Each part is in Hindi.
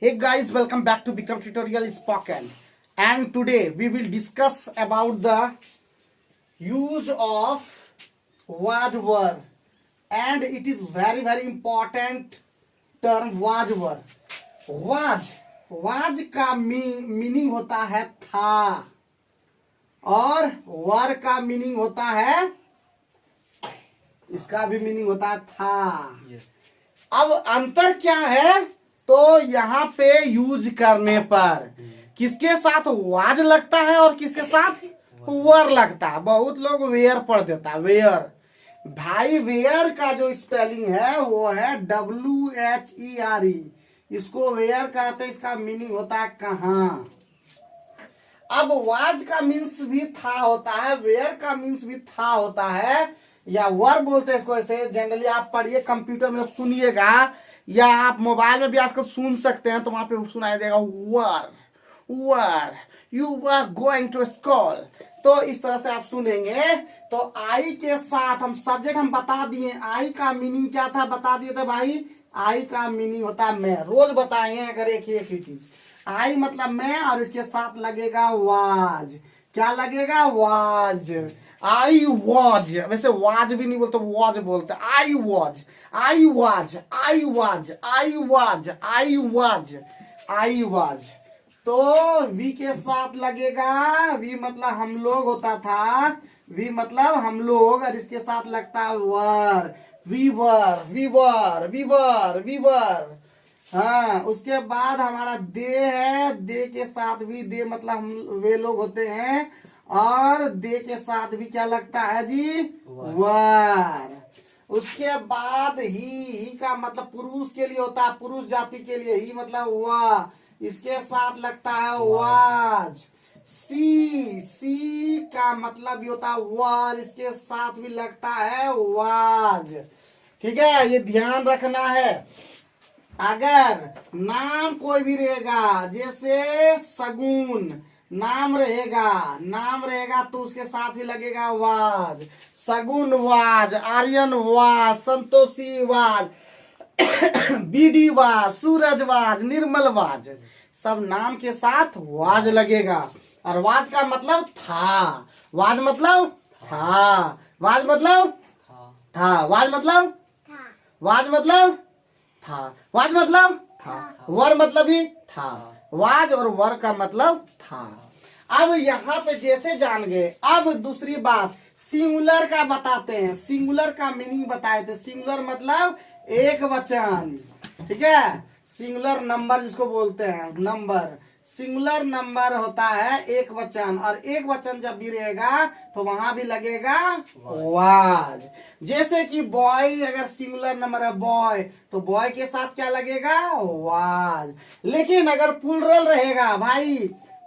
Hey guys, welcome back to Bikram Tutorial Spoken. And today we will discuss about the use of was were. And it is very important term was were. was का मीनिंग होता है था और वर का मीनिंग होता है, इसका भी मीनिंग होता है था। अब अंतर क्या है? तो यहाँ पे यूज करने पर किसके साथ वाज लगता है और किसके साथ वर लगता है। बहुत लोग वेयर पढ़ देता है, वेयर। भाई वेयर का जो स्पेलिंग है वो है WHERE। इसको वेयर कहते हैं, इसका मीनिंग होता है कहाँ। अब वाज का मीन्स भी था होता है, वेयर का मीन्स भी था होता है, या वर बोलते हैं इसको। ऐसे जनरली आप पढ़िए, कंप्यूटर में सुनिएगा या आप मोबाइल में भी आजकल सुन सकते हैं, तो वहां पे सुनाई देगा where where, you are going to school. तो इस तरह से आप सुनेंगे। तो आई के साथ हम सब्जेक्ट हम बता दिए, आई का मीनिंग क्या था बता दिए थे भाई। आई का मीनिंग होता है मैं, रोज बताएंगे अगर एक ही चीज। आई मतलब मैं और इसके साथ लगेगा वाज। क्या लगेगा? वाज। आई वॉज, वैसे वाज भी नहीं बोलते, वॉज बोलते। I was, I was, I was, I was, I was, I was. तो वी के साथ लगेगा, वी मतलब हम लोग होता था, वी मतलब हम लोग, और इसके साथ लगता है where. Weaver, weaver, weaver, weaver. हाँ, उसके बाद हमारा दे है, दे के साथ भी, दे मतलब हम वे लोग होते हैं, और दे के साथ भी क्या लगता है जी? वर। उसके बाद ही का मतलब पुरुष के लिए होता है, पुरुष जाति के लिए ही मतलब वह, इसके साथ लगता है वाज। सी का मतलब भी होता है वर, इसके साथ भी लगता है वाज। ठीक है, ये ध्यान रखना है। अगर नाम कोई भी रहेगा, जैसे सगुन नाम रहेगा तो उसके साथ ही लगेगा was. Sagun was, Aryan was, Santoshi was, BD was, Suraj was, Nirmal was, सब नाम के साथ वाज लगेगा। और वाज का मतलब था, वाज मतलब था, वाज मतलब था, वाज मतलब वाज मतलब था, वाज मतलब था, वर मतलब भी था। वाज और वर का मतलब था। अब यहाँ पे जैसे जान गए, अब दूसरी बात सिंगुलर का बताते हैं। सिंगुलर का मीनिंग बताए थे। सिंगुलर मतलब एक वचन। ठीक है, सिंगुलर नंबर जिसको बोलते हैं, नंबर। सिंगुलर नंबर होता है एक वचन, और एक वचन जब भी रहेगा तो वहां भी लगेगा वाज। जैसे कि बॉय, अगर सिंगुलर नंबर है बॉय, तो बॉय के साथ क्या लगेगा? वाज। लेकिन अगर प्लूरल रहेगा भाई,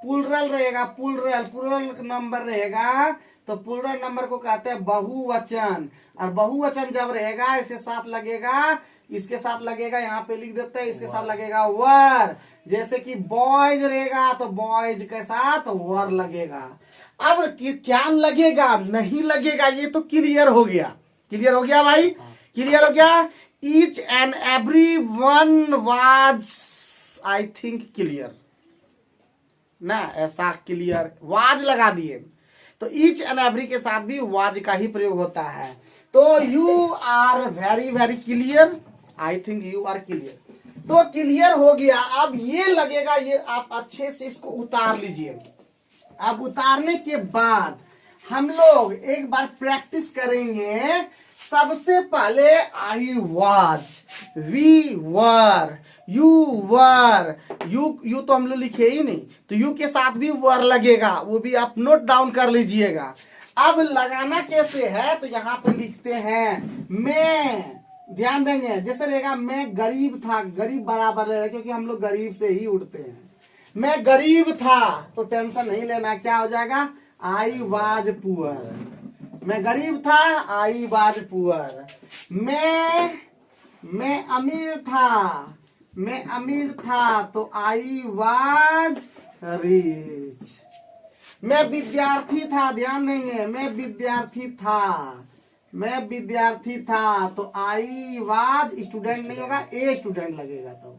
प्लूरल रहेगा, प्लूरल नंबर रहेगा, तो प्लूरल नंबर को कहते हैं बहुवचन। और बहुवचन जब रहेगा इसके साथ लगेगा, इसके साथ लगेगा, यहाँ पे लिख देते हैं, इसके साथ लगेगा वर। जैसे कि बॉयज रहेगा तो बॉयज के साथ वर लगेगा। अब क्या लगेगा नहीं लगेगा, ये तो क्लियर हो गया। क्लियर हो गया भाई, क्लियर हो गया। Each and every one was, I think clear ना, ऐसा क्लियर वाज लगा दिए तो ईच एंड एवरी के साथ भी वाज का ही प्रयोग होता है। तो you are very clear, I think you are clear. तो क्लियर हो गया। अब ये लगेगा, ये आप अच्छे से इसको उतार लीजिए। अब उतारने के बाद हम लोग एक बार प्रैक्टिस करेंगे। सबसे पहले I was, we were, you were, you तो हम लोग लिखे ही नहीं, तो यू के साथ भी वर लगेगा, वो भी आप नोट डाउन कर लीजिएगा। अब लगाना कैसे है, तो यहाँ पे लिखते हैं मैं, ध्यान देंगे। जैसे रहेगा मैं गरीब था, गरीब बराबर रहेगा क्योंकि हम लोग गरीब से ही उठते हैं। मैं गरीब था तो टेंशन नहीं लेना, क्या हो जाएगा? I was poor. मैं गरीब था, आई वाज पुअर। मैं अमीर था, मैं अमीर था तो आई वाज रिच। मैं विद्यार्थी था, ध्यान देंगे, मैं विद्यार्थी था, मैं विद्यार्थी था तो आई वाज स्टूडेंट नहीं होगा, ए स्टूडेंट लगेगा। तो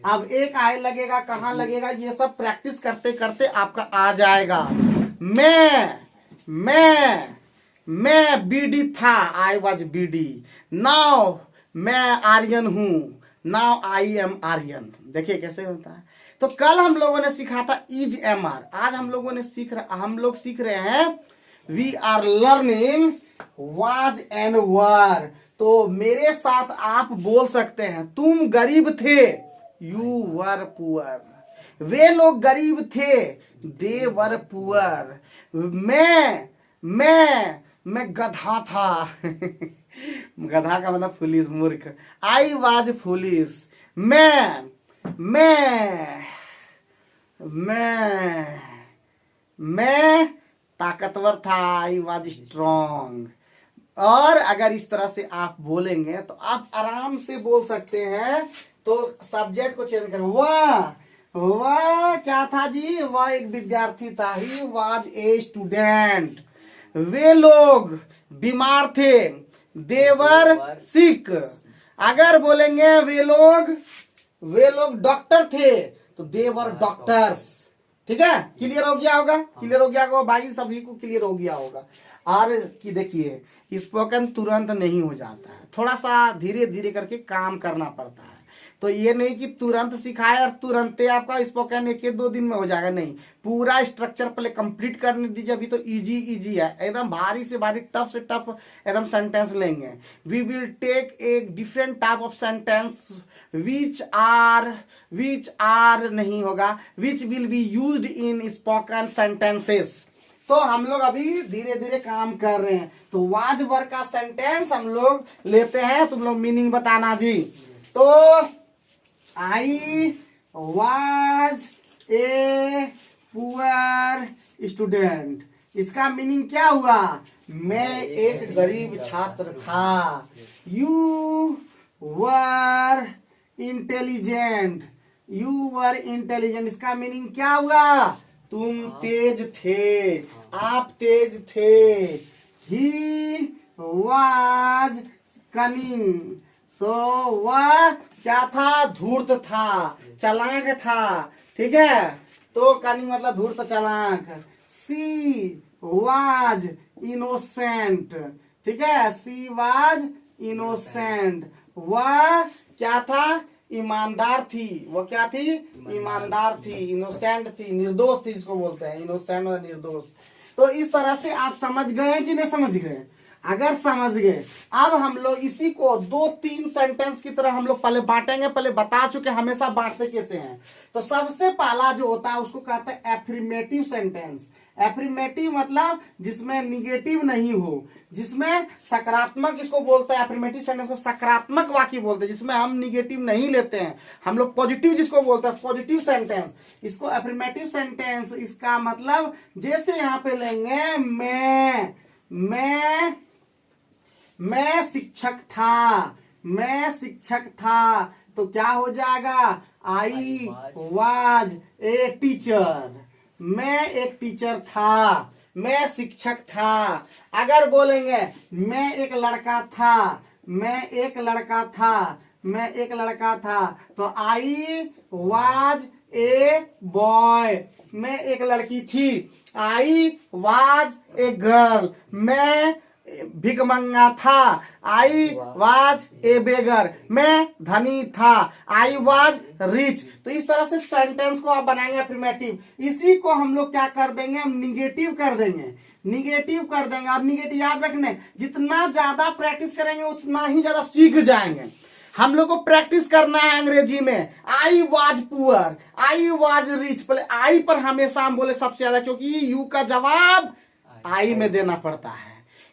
अब एक आई लगेगा, कहाँ लगेगा, ये सब प्रैक्टिस करते करते आपका आ जाएगा। मैं बीडी था, आई वॉज बीडी। नाउ मैं आर्यन हूं, नाउ आई एम आर्यन। देखिए कैसे होता है। तो कल हम लोगों ने सीखा था इज एम आर, आज हम लोग सीख रहे हैं we are learning was and were. तो मेरे साथ आप बोल सकते हैं, तुम गरीब थे, यू वर पुअर। वे लोग गरीब थे, दे वर पुअर। मैं गधा था गधा का मतलब फुलिस, मूर्ख। I was foolish. मैं ताकतवर था, आई वाज स्ट्रॉन्ग। और अगर इस तरह से आप बोलेंगे तो आप आराम से बोल सकते हैं। तो सब्जेक्ट को चेंज करें। वह क्या था जी, वह एक विद्यार्थी था, ही वाज ए स्टूडेंट। वे लोग बीमार थे, देवर सिक। अगर बोलेंगे वे लोग डॉक्टर थे, तो देवर डॉक्टर्स। ठीक है, क्लियर हो गया होगा, क्लियर हो गया होगा भाई, सभी को क्लियर हो गया होगा। और कि देखिए स्पोकन तुरंत नहीं हो जाता है, थोड़ा सा धीरे धीरे करके काम करना पड़ता है। तो ये नहीं कि तुरंत सिखाए और तुरंत आपका स्पोकन 1-2 दिन में हो जाएगा, नहीं, पूरा स्ट्रक्चर पहले कंप्लीट करने दीजिए। अभी तो इजी है, एकदम भारी से भारी, टफ से टफ एकदम सेंटेंस लेंगे। We will take a different type of sentence which are नहीं होगा, which will be used in spoken sentences. तो हम लोग अभी धीरे धीरे काम कर रहे हैं। तो वाज वर का सेंटेंस हम लोग लेते हैं, तुम लोग मीनिंग बताना जी। तो आई वाज ए पुअर स्टूडेंट, इसका मीनिंग क्या हुआ, मैं एक गरीब छात्र था। यू वर इंटेलिजेंट, इसका मीनिंग क्या हुआ, तुम तेज थे, आप तेज थे। ही वाज कनिंग, तो वह क्या था, धूर्त था, चालाक था। ठीक है, तो कनिंग मतलब धूर्त, चालाक। सी वाज इनोसेंट, ठीक है, सी वाज इनोसेंट। वह क्या था, ईमानदार थी। वो क्या थी, ईमानदार थी, इनोसेंट थी, निर्दोष थी, जिसको बोलते हैं इनोसेंट और निर्दोष। तो इस तरह से आप समझ गए कि नहीं समझ गए? अगर समझ गए, अब हम लोग इसी को 2-3 सेंटेंस की तरह हम लोग पहले बांटेंगे। पहले बता चुके हमेशा बांटते कैसे हैं। तो सबसे पहला जो होता है उसको कहते हैं एफर्मेटिव सेंटेंस। एफर्मेटिव मतलब जिसमें निगेटिव नहीं हो, जिसमें सकारात्मक, इसको बोलते हैं एफर्मेटिव सेंटेंस को सकारात्मक वाक्य बोलते हैं, जिसमें हम निगेटिव नहीं लेते हैं। हम लोग पॉजिटिव जिसको बोलते हैं पॉजिटिव सेंटेंस, इसको एफर्मेटिव सेंटेंस। इसका मतलब जैसे यहाँ पे लेंगे, मैं शिक्षक था, मैं शिक्षक था, तो क्या हो जाएगा, आई वाज ए टीचर। मैं एक टीचर था, मैं शिक्षक था। अगर बोलेंगे मैं एक लड़का था, मैं एक लड़का था, मैं एक लड़का था, तो आई वाज ए बॉय। मैं एक लड़की थी, आई वाज ए गर्ल। मैं भिखमंगा था, आई वाज ए बेगर। मैं धनी था, आई वाज रिच। तो इस तरह से सेंटेंस को आप बनाएंगे अफर्मेटिव। इसी को हम लोग क्या कर देंगे, हम निगेटिव कर देंगे, निगेटिव कर देंगे। और निगेटिव याद रखने, जितना ज्यादा प्रैक्टिस करेंगे उतना ही ज्यादा सीख जाएंगे। हम लोग को प्रैक्टिस करना है अंग्रेजी में। I was poor, I was rich, पहले आई पर हमेशा हम बोले सबसे ज्यादा, क्योंकि यू का जवाब आई में देना पड़ता है।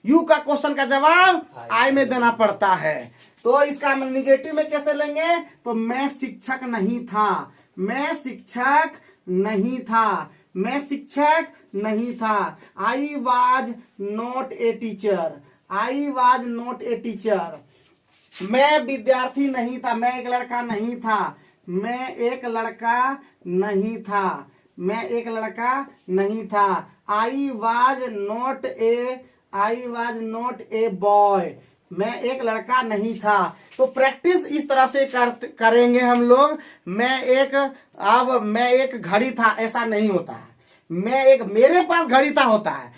यू का क्वेश्चन का जवाब आई में देना पड़ता है। तो इसका हम निगेटिव में कैसे लेंगे, तो मैं शिक्षक नहीं था, मैं शिक्षक नहीं था, मैं शिक्षक नहीं था। आई was not a teacher, I was not a teacher. मैं विद्यार्थी नहीं था, मैं एक लड़का नहीं था, मैं एक लड़का नहीं था, मैं एक लड़का नहीं था। आई वाज नॉट ए बॉय, मैं एक लड़का नहीं था। तो प्रैक्टिस इस तरह से करेंगे हम लोग। मैं एक घड़ी था, ऐसा नहीं होता है। मेरे पास घड़ी था होता है।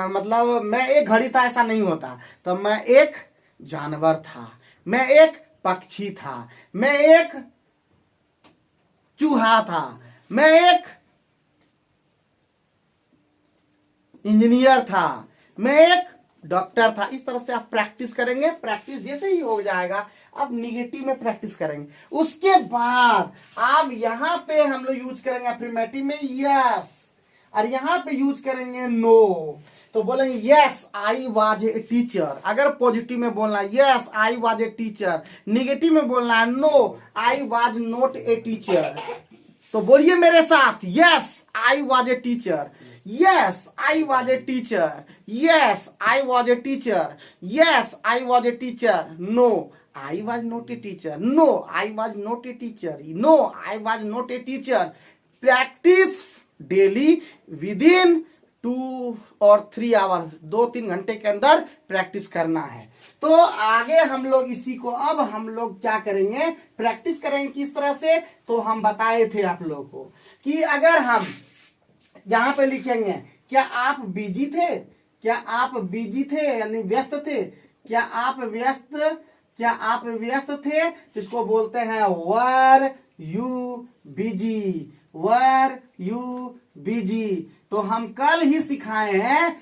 मतलब मैं एक घड़ी था ऐसा नहीं होता। तो मैं एक जानवर था, मैं एक पक्षी था, मैं एक चूहा था, मैं एक इंजीनियर था, मैं एक डॉक्टर था। इस तरह से आप प्रैक्टिस करेंगे। प्रैक्टिस जैसे ही हो जाएगा आप निगेटिव में प्रैक्टिस करेंगे। उसके बाद आप यहां पे हम लोग यूज करेंगे अफर्मेटिव में यस, और यहां पे यूज करेंगे नो। तो बोलेंगे yes I was a teacher. अगर पॉजिटिव में बोलना है yes I was a teacher, negative में बोलना है no I was not a teacher. तो बोलिए मेरे साथ yes I was a teacher, yes I was a teacher, yes I was a teacher, yes I was a teacher, no I was not a teacher, no I was not a teacher, no I was not a teacher. Practice daily with in 2 और 3 आवर्स, 2-3 घंटे के अंदर प्रैक्टिस करना है। तो आगे हम लोग इसी को अब हम लोग क्या करेंगे, प्रैक्टिस करेंगे किस तरह से। तो हम बताए थे आप लोगों को कि अगर हम यहां पे लिखेंगे क्या आप बिजी थे, क्या आप बिजी थे यानी व्यस्त थे, क्या आप व्यस्त थे, तो इसको बोलते हैं were you busy, were you busy. तो हम कल ही सिखाए हैं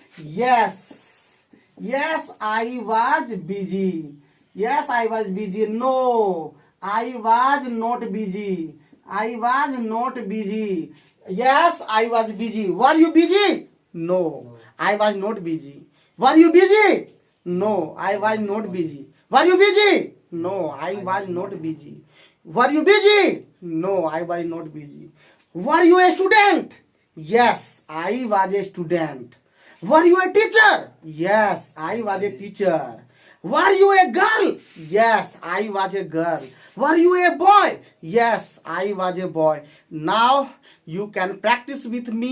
yes I was busy, yes I was busy, no I was not busy, I was not busy, yes I was busy, were you busy, no I was not busy, were you busy, no I was not busy, were you busy, no I was not busy, were you busy, no I was not busy, were U a student, yes I was a student, were U A teacher, yes I was a teacher, were U a girl, yes I was a girl, were U a boy, yes I was a boy. Now you can practice with me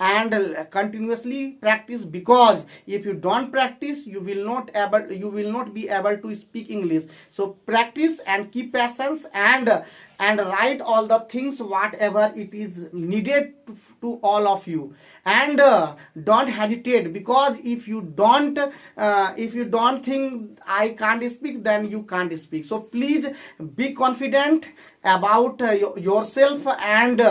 and continuously practice, because if you don't practice you will not be able to speak English. So practice and keep patience and write all the things whatever it is needed to all of you, and don't hesitate, because if you don't think I can't speak, then you can't speak. So please be confident about yourself and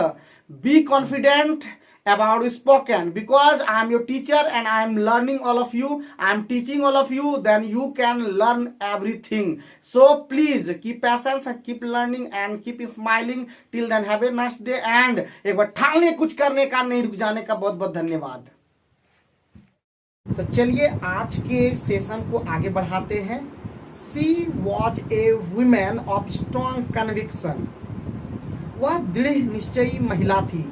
be confident about spoken, because I am your teacher and I am learning all of you, I am teaching all of you, then you can learn everything. So please keep patience and keep learning and keep smiling. Till then have a nice day, and एक बार ठाने कुछ करने का नहीं रुक जाने का बहुत बहुत धन्यवाद। तो चलिए आज के सेशन को आगे बढ़ाते हैं। She was a woman of strong conviction. वह दृढ़ निश्चयी महिला थी।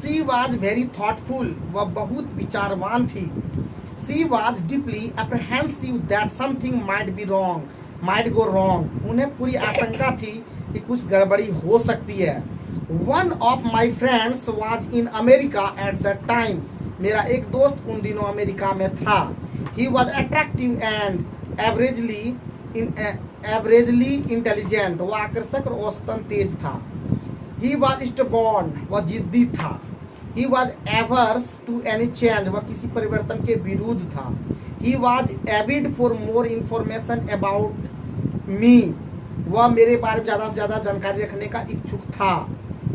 She was very thoughtful. वह बहुत विचारवान थी। She was deeply apprehensive that something might go wrong. उन्हें पूरी आशंका थी कि कुछ गड़बड़ी हो सकती है। One of my friends was in America at that time. मेरा एक दोस्त उन दिनों अमेरिका में था। He was attractive and averagely intelligent. वह आकर्षक और औसतन तेज था। He was stubborn. वह जिद्दी था। He was averse to any change. वह किसी परिवर्तन के विरुद्ध था। He was avid for more information about me. वह मेरे बारे में ज़्यादा से ज़्यादा जानकारी रखने का इच्छुक था।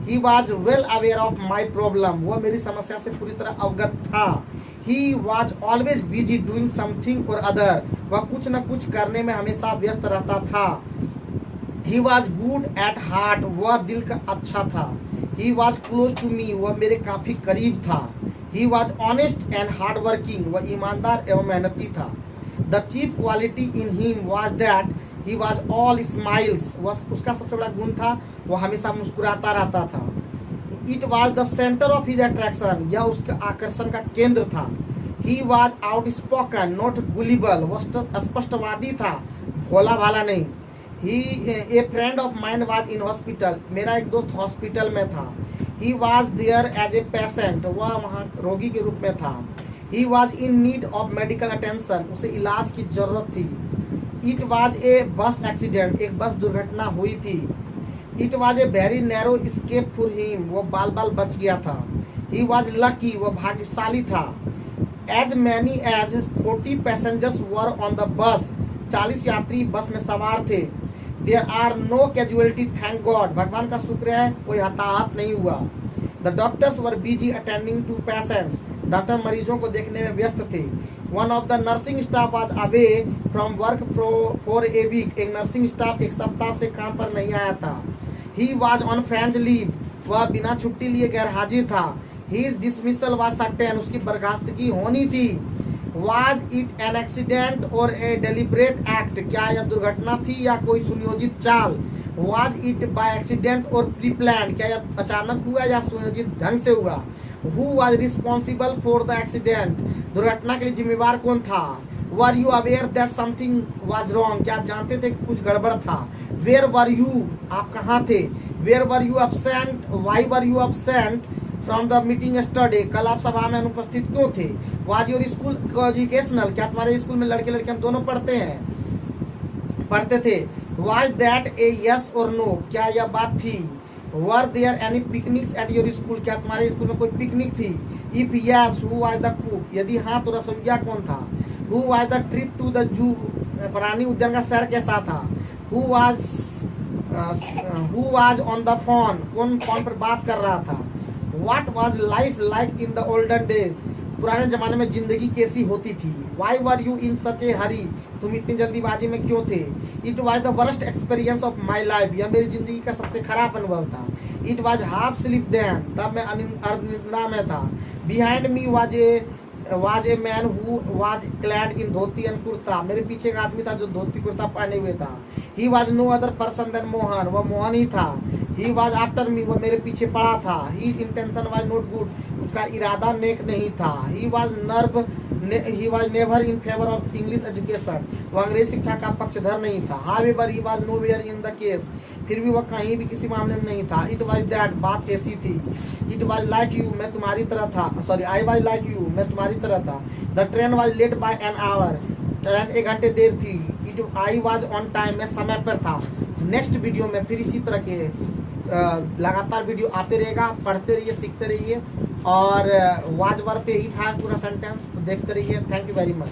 He was well aware of my problem. वह मेरी समस्या से पूरी तरह अवगत था। He was always busy doing something or other. वह कुछ न कुछ करने में हमेशा व्यस्त रहता था। He was good at heart. वह दिल का अच्छा था। He was close to me. वह मेरे काफी करीब था। He was honest and hardworking. वह ईमानदार एवं मेहनती था। The chief quality in him was that he was all smiles. वह उसका सबसे बड़ा गुण था वह हमेशा मुस्कुराता रहता था। It was the center of his attraction. यह उसके आकर्षण का केंद्र था। He was outspoken, not gullible. वह स्पष्टवादी था, भोला भाला नहीं। A friend of mine was in hospital. मेरा एक दोस्त हॉस्पिटल में था। He was there as a patient. वह वहाँ रोगी के रूप में था। He was in need of medical attention, उसे इलाज की जरूरत थी। इट वॉज ए बस एक्सीडेंट, एक बस दुर्घटना हुई थी। It was a very narrow escape for him, वो बाल बाल बच गया था। ही वॉज लकी, वो भाग्यशाली था। As many as 40 passengers were on the bus, 40 यात्री बस में सवार थे। There are no casualty thank God, भगवान का शुक्र है कोई हताहत नहीं हुआ। The doctors were busy attending to patients, doctor मरीजों को देखने में व्यस्त थे। One of the nursing staff was away from work for a week, एक नर्सिंग स्टाफ एक सप्ताह से काम पर नहीं आया था। He was on French leave, वह बिना छुट्टी लिए गैर हाजिर था। His dismissal was certain, उसकी बर्खास्तगी होनी थी। Was it an accident or a deliberate act, क्या यह दुर्घटना थी या कोई सुनियोजित चाल। Was it by accident or pre-planned, क्या यह अचानक हुआ या सुनियोजित ढंग से हुआ। Who was responsible for the accident, दुर्घटना के लिए जिम्मेवार कौन था। Were you aware that something was wrong, क्या आप जानते थे कि कुछ गड़बड़ था। Where were you, आप कहाँ थे। Where were you absent, why were you absent from the meeting yesterday, कल आप सभा में अनुपस्थित क्यों थे। वाज योर स्कूल एजुकेशनल, क्या तुम्हारे स्कूल में लड़के लड़कियां दोनों पढ़ते थे। वाज दैट ए यस और नो, क्या यह बात थी। Were there any picnics at your school, क्या तुम्हारे स्कूल में कोई पिकनिक थी। If yes who was the cook, यदि हाँ तो रसोइया कौन था। Who was the trip to the zoo, प्राणी उद्यान का सैर कैसा था। Who was on the phone, कौन फोन पर बात कर रहा था। What was life like in the olden days, पुराने जमाने में जिंदगी कैसी होती थी। Why were you in such a hurry, तुम इतनी जल्दीबाजी में क्यों थे। It was the worst experience of my life, यह मेरी जिंदगी का सबसे खराब अनुभव था। It was half sleep then, तब मैं अर्धनिद्रा में था। Behind me was a man who was clad in dhoti and kurta, मेरे पीछे एक आदमी था जो धोती कुर्ता पहने हुए था। He was no other person than Mohan, वह मोहन ही था। He was after me, वो मेरे पीछे पड़ा था। His intention was not good, उसका इरादा नेक नहीं था। He was never in favor of English education, वो अंग्रेजी शिक्षा का पक्षधर नहीं था। However, he was nowhere in the case, फिर भी वह कहीं भी किसी मामले में नहीं था। It was that, बात ऐसी थी। It was like you, मैं तुम्हारी तरह था। I was like you, मैं तुम्हारी तरह था। The train was late by an hour, train 1 घंटे देर थी। I was on time, मैं समय पर था। नेक्स्ट वीडियो में फिर इसी तरह के लगातार वीडियो आते रहेगा, पढ़ते रहिए, सीखते रहिए। और वाज वर्ब पे ही था पूरा सेंटेंस, तो देखते रहिए। Thank you very much.